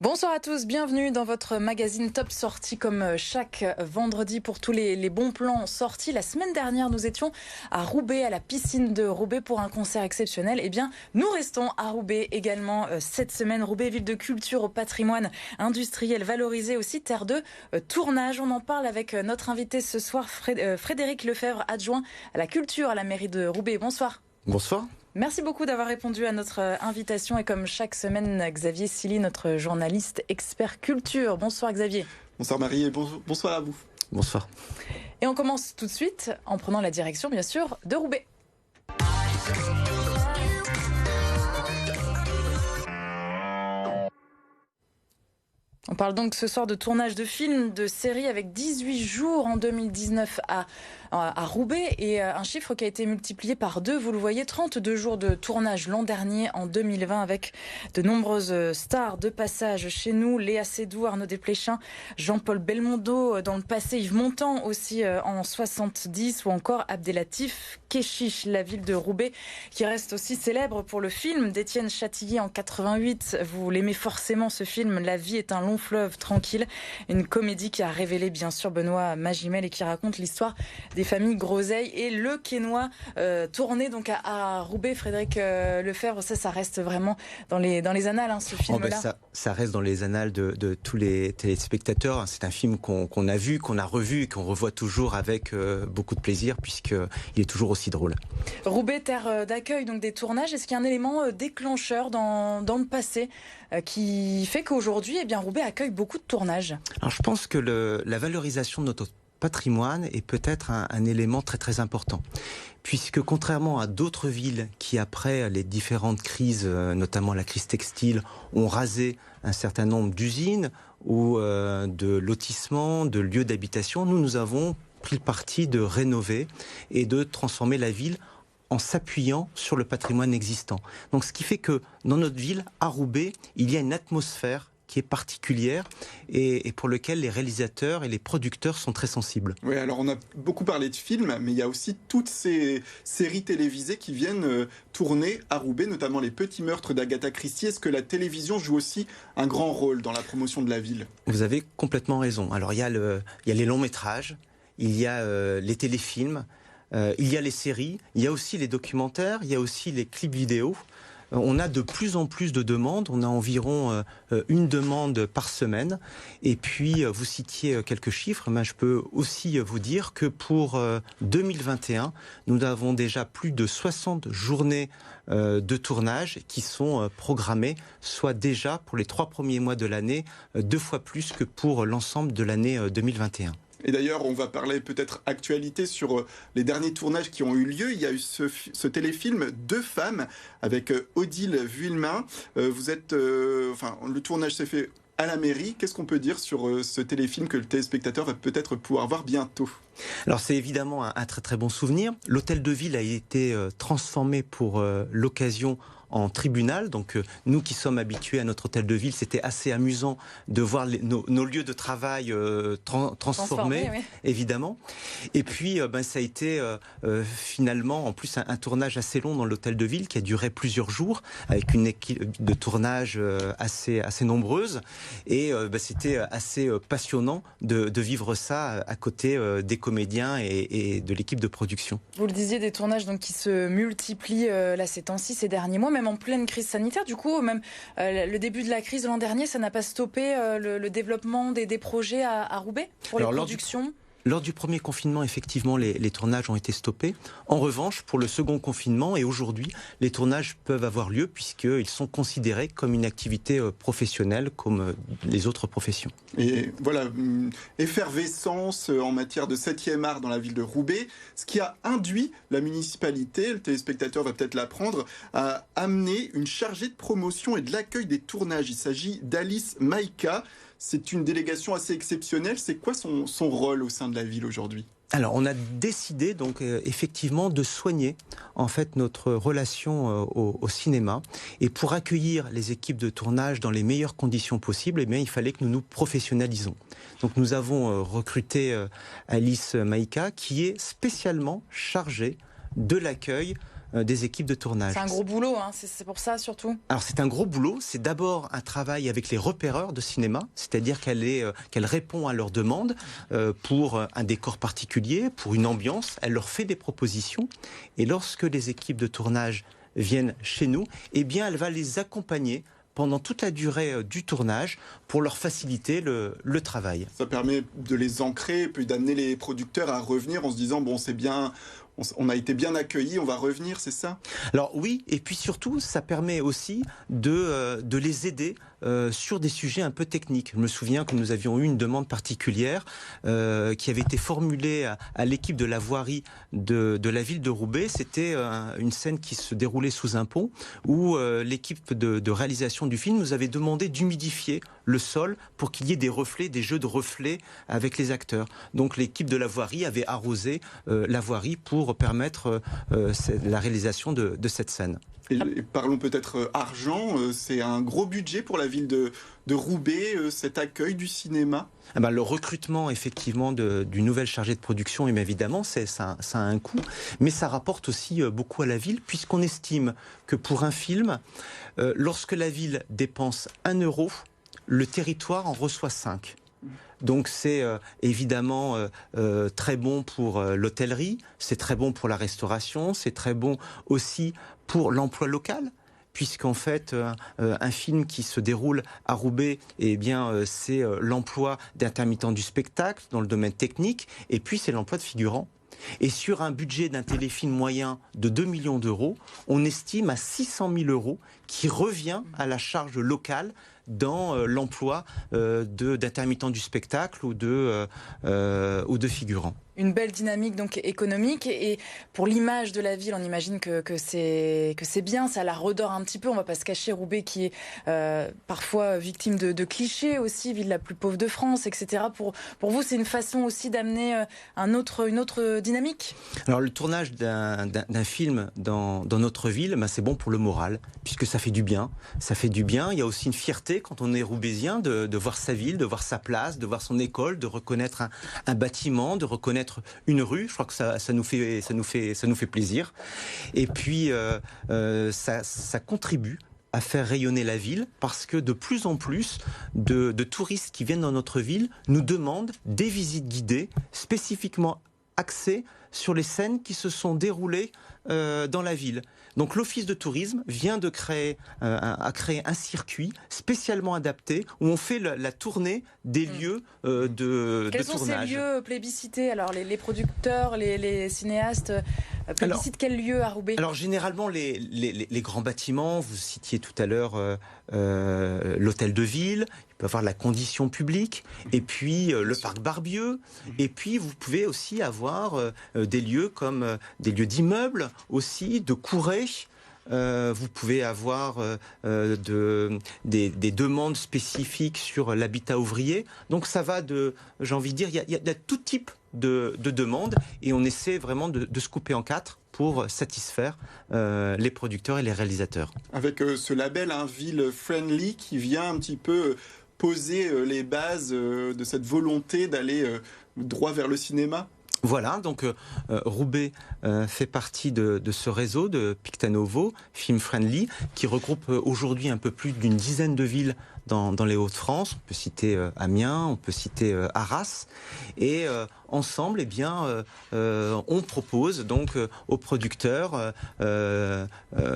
Bonsoir à tous, bienvenue dans votre magazine Top Sortie comme chaque vendredi pour tous les bons plans sortis. La semaine dernière, nous étions à Roubaix, à la piscine de Roubaix pour un concert exceptionnel. Eh bien, nous restons à Roubaix également cette semaine. Roubaix, ville de culture, au patrimoine industriel valorisé, aussi terre de tournage. On en parle avec notre invité ce soir, Frédéric Lefebvre, adjoint à la culture à la mairie de Roubaix. Bonsoir. Bonsoir. Merci beaucoup d'avoir répondu à notre invitation et comme chaque semaine, Xavier Silly, notre journaliste expert culture. Bonsoir Xavier. Bonsoir Marie et bonsoir à vous. Bonsoir. Et on commence tout de suite en prenant la direction, bien sûr, de Roubaix. On parle donc ce soir de tournage de films, de séries avec 18 jours en 2019 à Roubaix et un chiffre qui a été multiplié par 2, vous le voyez, 32 jours de tournage l'an dernier en 2020 avec de nombreuses stars de passage chez nous, Léa Seydoux, Arnaud Desplechin, Jean-Paul Belmondo dans le passé, Yves Montand aussi en 70 ou encore Abdelatif Kechiche, la ville de Roubaix qui reste aussi célèbre pour le film d'Étienne Châtillier en 88. Vous l'aimez forcément ce film, La vie est un long fleuve tranquille, une comédie qui a révélé bien sûr Benoît Magimel et qui raconte l'histoire des familles Groseille et le Quesnoy tourné donc à Roubaix. Frédéric Lefebvre, ça reste vraiment dans les annales ce film-là. Ça reste dans les annales de tous les téléspectateurs. C'est un film qu'on a vu, qu'on a revu et qu'on revoit toujours avec beaucoup de plaisir puisqu'il est toujours aussi drôle. Roubaix, terre d'accueil donc des tournages. Est-ce qu'il y a un élément déclencheur dans le passé qui fait qu'aujourd'hui Roubaix accueille beaucoup de tournages? Alors je pense que la valorisation de notre patrimoine est peut-être un élément très très important. Puisque contrairement à d'autres villes qui, après les différentes crises, notamment la crise textile, ont rasé un certain nombre d'usines ou de lotissements, de lieux d'habitation, nous avons pris le parti de rénover et de transformer la ville en s'appuyant sur le patrimoine existant. Donc ce qui fait que dans notre ville, à Roubaix, il y a une atmosphère qui est particulière et pour lequel les réalisateurs et les producteurs sont très sensibles. Oui, alors on a beaucoup parlé de films, mais il y a aussi toutes ces séries télévisées qui viennent tourner à Roubaix, notamment Les Petits Meurtres d'Agatha Christie. Est-ce que la télévision joue aussi un grand rôle dans la promotion de la ville? Vous avez complètement raison. Alors il y a les longs métrages, il y a les téléfilms, il y a les séries, il y a aussi les documentaires, il y a aussi les clips vidéo. On a de plus en plus de demandes, on a environ une demande par semaine. Et puis, vous citiez quelques chiffres, mais je peux aussi vous dire que pour 2021, nous avons déjà plus de 60 journées de tournage qui sont programmées, soit déjà pour les 3 premiers mois de l'année, 2 fois plus que pour l'ensemble de l'année 2021. Et d'ailleurs, on va parler peut-être actualité sur les derniers tournages qui ont eu lieu. Il y a eu ce téléfilm Deux femmes avec Odile Vuillemin. Le tournage s'est fait à la mairie. Qu'est-ce qu'on peut dire sur ce téléfilm que le téléspectateur va peut-être pouvoir voir bientôt? Alors c'est évidemment un très très bon souvenir. L'hôtel de ville a été transformé pour l'occasion en tribunal. Donc nous qui sommes habitués à notre hôtel de ville, c'était assez amusant de voir nos lieux de travail transformés, oui. Évidemment. Et puis ça a été finalement en plus un tournage assez long dans l'hôtel de ville qui a duré plusieurs jours avec une équipe de tournage assez nombreuse. Et c'était assez passionnant de vivre ça à côté des comédiens et de l'équipe de production. Vous le disiez, des tournages donc, qui se multiplient là ces temps-ci, ces derniers mois, même en pleine crise sanitaire. Du coup, même le début de la crise l'an dernier, ça n'a pas stoppé le développement des projets à Roubaix pour les productions? Lors du premier confinement, effectivement, les tournages ont été stoppés. En revanche, pour le second confinement et aujourd'hui, les tournages peuvent avoir lieu puisqu'ils sont considérés comme une activité professionnelle comme les autres professions. Et voilà, une effervescence en matière de 7e art dans la ville de Roubaix, ce qui a induit la municipalité, le téléspectateur va peut-être l'apprendre, à amener une chargée de promotion et de l'accueil des tournages. Il s'agit d'Alice Maïka. C'est une délégation assez exceptionnelle. C'est quoi son rôle au sein de la ville aujourd'hui ? Alors, on a décidé donc effectivement de soigner en fait notre relation au cinéma, et pour accueillir les équipes de tournage dans les meilleures conditions possibles, eh bien, il fallait que nous nous professionnalisons. Donc, nous avons recruté Alice Maïka, qui est spécialement chargée de l'accueil des équipes de tournage. C'est un gros boulot, hein, c'est pour ça surtout. Alors c'est un gros boulot, c'est d'abord un travail avec les repéreurs de cinéma, c'est-à-dire qu'elle répond à leurs demandes pour un décor particulier, pour une ambiance, elle leur fait des propositions, et lorsque les équipes de tournage viennent chez nous, eh bien elle va les accompagner pendant toute la durée du tournage pour leur faciliter le travail. Ça permet de les ancrer, puis d'amener les producteurs à revenir en se disant bon, c'est bien, on a été bien accueillis, on va revenir, c'est ça? Alors oui, et puis surtout, ça permet aussi de les aider sur des sujets un peu techniques. Je me souviens que nous avions eu une demande particulière qui avait été formulée à l'équipe de la voirie de la ville de Roubaix. C'était une scène qui se déroulait sous un pont où l'équipe de réalisation du film nous avait demandé d'humidifier le sol pour qu'il y ait des reflets, des jeux de reflets avec les acteurs. Donc l'équipe de la voirie avait arrosé la voirie pour permettre la réalisation de cette scène. Et parlons peut-être argent, c'est un gros budget pour la ville de Roubaix, cet accueil du cinéma. Le recrutement effectivement d'une nouvelle chargée de production, évidemment, ça a un coût, mais ça rapporte aussi beaucoup à la ville, puisqu'on estime que pour un film, lorsque la ville dépense 1 euro, le territoire en reçoit 5. Donc c'est évidemment très bon pour l'hôtellerie, c'est très bon pour la restauration, c'est très bon aussi pour l'emploi local, puisqu'en fait un film qui se déroule à Roubaix, eh bien c'est l'emploi d'intermittents du spectacle dans le domaine technique, et puis c'est l'emploi de figurants. Et sur un budget d'un téléfilm moyen de 2 millions d'euros, on estime à 600 000 euros qui revient à la charge locale dans l'emploi d'intermittents du spectacle ou de figurants. Une belle dynamique donc économique, et pour l'image de la ville, on imagine que c'est bien, ça la redore un petit peu. On va pas se cacher, Roubaix qui est parfois victime de clichés aussi, ville la plus pauvre de France, etc. Pour vous, c'est une façon aussi d'amener une autre dynamique. Alors le tournage d'un film dans notre ville, c'est bon pour le moral, puisque ça fait du bien. Ça fait du bien. Il y a aussi une fierté quand on est roubaisien de voir sa ville, de voir sa place, de voir son école, de reconnaître un bâtiment, de reconnaître une rue. Je crois que ça nous fait plaisir. Et puis ça contribue à faire rayonner la ville, parce que de plus en plus de touristes qui viennent dans notre ville nous demandent des visites guidées spécifiquement axées sur les scènes qui se sont déroulées dans la ville. Donc l'Office de tourisme vient de créer un circuit spécialement adapté où on fait la tournée des lieux de Quels sont tournage. ces lieux plébiscités? Alors les producteurs, les cinéastes plébiscitent quels lieux à Roubaix? Alors généralement les grands bâtiments, vous citiez tout à l'heure l'hôtel de ville, il peut y avoir la condition publique, et puis le parc Barbieux, et puis vous pouvez aussi avoir des lieux comme des lieux d'immeubles aussi, de courets. Vous pouvez avoir des demandes spécifiques sur l'habitat ouvrier. Donc ça va j'ai envie de dire, il y a tout type de demandes, et on essaie vraiment de se couper en 4 pour satisfaire les producteurs et les réalisateurs. Avec ce label, Ville Friendly, qui vient un petit peu poser les bases de cette volonté d'aller droit vers le cinéma. Voilà, donc Roubaix fait partie de ce réseau de Pictanovo, Film Friendly, qui regroupe aujourd'hui un peu plus d'une dizaine de villes dans les Hauts-de-France. On peut citer Amiens, on peut citer Arras, et ensemble, eh bien, on propose donc aux producteurs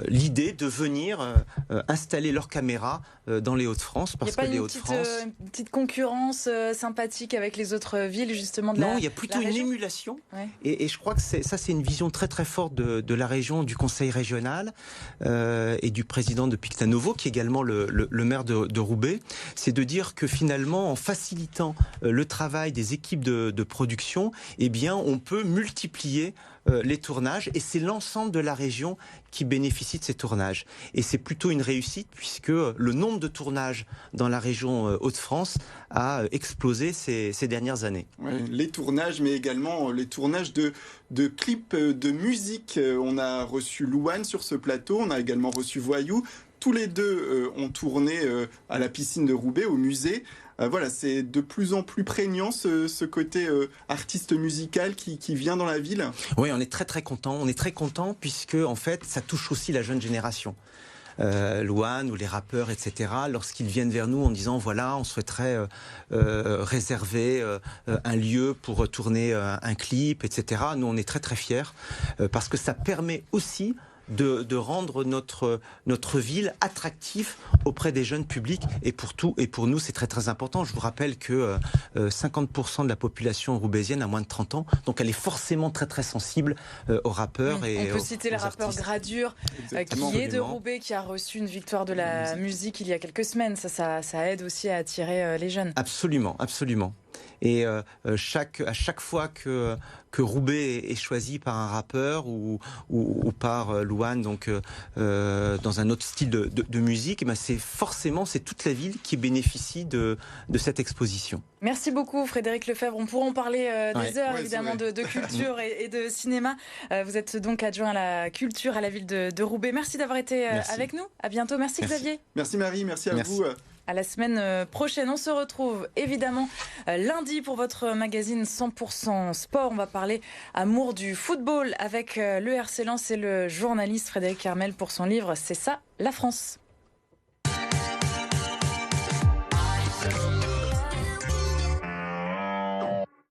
l'idée de venir installer leurs caméras dans les Hauts-de-France, parce que les Hauts-de-France. Il n'y a pas une petite concurrence sympathique avec les autres villes justement de la région? Non, il y a plutôt une émulation, ouais. et je crois que c'est une vision très très forte de la région, du conseil régional et du président de Pictanovo, qui est également le maire de Roubaix. Roubaix, c'est de dire que finalement, en facilitant le travail des équipes de production, eh bien, on peut multiplier les tournages, et c'est l'ensemble de la région qui bénéficie de ces tournages. Et c'est plutôt une réussite, puisque le nombre de tournages dans la région Hauts-de-France a explosé ces dernières années. Ouais, les tournages, mais également les tournages de clips de musique. On a reçu Louane sur ce plateau, on a également reçu Voyou. Tous les deux ont tourné à la piscine de Roubaix, au musée. Voilà, c'est de plus en plus prégnant ce côté artiste musical qui vient dans la ville. Oui, on est très très content. On est très content puisque en fait, ça touche aussi la jeune génération. Louane ou les rappeurs, etc., lorsqu'ils viennent vers nous en disant voilà, on souhaiterait réserver un lieu pour tourner un clip, etc., nous on est très très fiers parce que ça permet aussi de rendre notre ville attractive auprès des jeunes publics, et pour nous c'est très très important. Je vous rappelle que 50% de la population roubaisienne a moins de 30 ans, donc elle est forcément très très sensible aux rappeurs. Oui, et on peut citer le rappeur artistes. Gradure qui est de Roubaix, qui a reçu une victoire de la musique il y a quelques semaines. Ça aide aussi à attirer les jeunes. Absolument, absolument. Et à chaque fois que Roubaix est choisi par un rappeur ou par Louane, donc dans un autre style de musique, ben c'est toute la ville qui bénéficie de cette exposition. Merci beaucoup Frédéric Lefebvre. On pourra en parler des heures évidemment de culture et de cinéma. Vous êtes donc adjoint à la culture à la ville de Roubaix. Merci d'avoir été avec nous. À bientôt. Merci Xavier. Merci Marie, merci à vous. À la semaine prochaine. On se retrouve évidemment lundi pour votre magazine 100% sport. On va parler amour du football avec le RC Lens et le journaliste Frédéric Kermel pour son livre C'est ça la France.